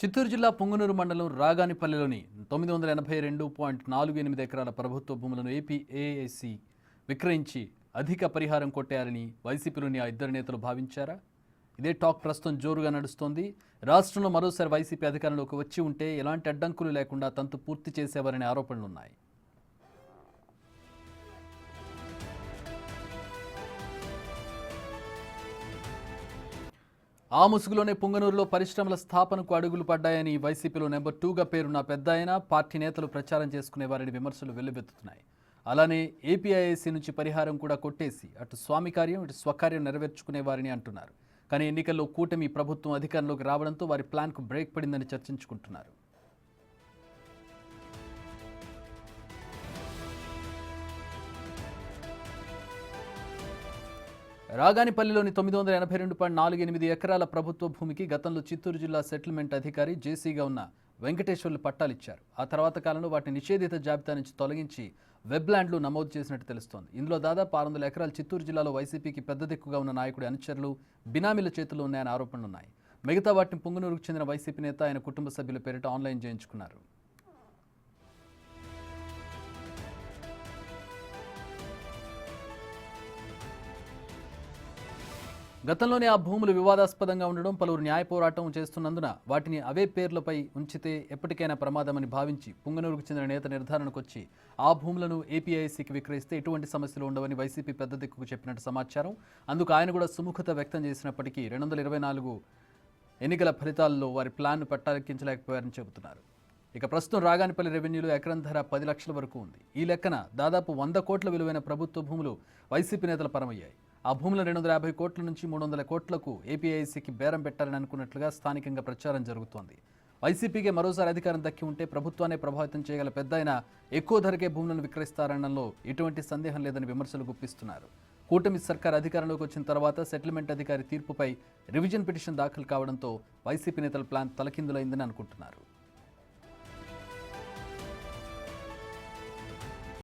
చిత్తూరు జిల్లా పుంగనూరు మండలం రాగానిపల్లిలోని 982.48 ఎకరాల ప్రభుత్వ భూములను ఏపీ ఏఐసి విక్రయించి అధిక పరిహారం కొట్టేయాలని వైసీపీలోని ఆ ఇద్దరు నేతలు భావించారా? ఇదే టాక్ ప్రస్తుతం జోరుగా నడుస్తోంది. రాష్ట్రంలో మరోసారి వైసీపీ అధికారంలోకి వచ్చి ఉంటే ఎలాంటి అడ్డంకులు లేకుండా తంతు పూర్తి చేసేవారనే ఆరోపణలున్నాయి. ఆ ముసుగులోనే పుంగనూరులో పరిశ్రమల స్థాపనకు అడుగులు పడ్డాయని వైసీపీలో నెంబర్ 2గా పేరున్న పెద్దాయన పార్టీ నేతలు ప్రచారం చేసుకునేవారని విమర్శలు వెల్లువెత్తుతున్నాయి. అలానే ఏపీఐఐసి నుంచి పరిహారం కూడా కొట్టేసి అటు స్వామి కార్యం ఇటు స్వకార్యం నెరవేర్చుకునేవారని అంటున్నారు. కానీ ఎన్నికల్లో కూటమి ప్రభుత్వం అధికారంలోకి రావడంతో వారి ప్లాన్కు బ్రేక్ పడిందని చర్చించుకుంటున్నారు. రాగానిపల్లిలోని 982.48 ఎకరాల ప్రభుత్వ భూమికి గతంలో చిత్తూరు జిల్లా సెటిల్మెంట్ అధికారి జేసీగా ఉన్న వెంకటేశ్వర్లు పట్టాలిచ్చారు. ఆ తర్వాత కాలంలో వాటిని నిషేధిత జాబితా నుంచి తొలగించి వెబ్లాండ్లు నమోదు చేసినట్టు తెలుస్తోంది. ఇందులో దాదాపు 600 ఎకరాలు చిత్తూరు జిల్లాలో వైసీపీకి పెద్ద దిక్కుగా ఉన్న నాయకుడి అనుచరులు బినామీల చేతుల్లో ఉన్నాయని ఆరోపణలున్నాయి. మిగతా వాటిని పుంగనూరుకు చెందిన వైసీపీ నేత ఆయన కుటుంబ సభ్యుల పేరిట ఆన్లైన్ చేయించుకున్నారు. గతంలోనే ఆ భూములు వివాదాస్పదంగా ఉండడం, పలువురు న్యాయ పోరాటం చేస్తున్నందున వాటిని అవే పేర్లపై ఉంచితే ఎప్పటికైనా ప్రమాదమని భావించి పుంగనూరుకు చెందిన నేత నిర్ధారణకు వచ్చి ఆ భూములను ఏపీఐసికి విక్రయిస్తే ఎటువంటి సమస్యలు ఉండవని వైసీపీ పెద్ద దిక్కుకు చెప్పినట్టు సమాచారం. అందుకు ఆయన కూడా సుముఖత వ్యక్తం చేసినప్పటికీ 2024 ఎన్నికల ఫలితాల్లో వారి ప్లాన్ను పట్టాలెక్కించలేకపోయారని చెబుతున్నారు. ఇక ప్రస్తుతం రాగానిపల్లి రెవెన్యూలో ఎకరం ధర 10 లక్షల వరకు ఉంది. ఈ లెక్కన దాదాపు 100 కోట్ల విలువైన ప్రభుత్వ భూములు వైసీపీ నేతల పరమయ్యాయి. ఆ భూముల 250 కోట్ల నుంచి 300 కోట్లకు ఏపీఐసికి బేరం పెట్టాలని అనుకున్నట్లుగా స్థానికంగా ప్రచారం జరుగుతోంది. వైసీపీకి మరోసారి అధికారం దక్కి ఉంటే ప్రభుత్వాన్ని ప్రభావితం చేయగల పెద్దాయన ఎక్కువ ధరకే భూములను విక్రయిస్తారనడంలో ఎటువంటి సందేహం లేదని విమర్శలు గుప్పిస్తున్నారు. కూటమి సర్కార్ అధికారంలోకి వచ్చిన తర్వాత సెటిల్మెంట్ అధికారి తీర్పుపై రివిజన్ పిటిషన్ దాఖలు కావడంతో వైసీపీ నేతల ప్లాన్ తలకిందులైందని అనుకుంటున్నారు.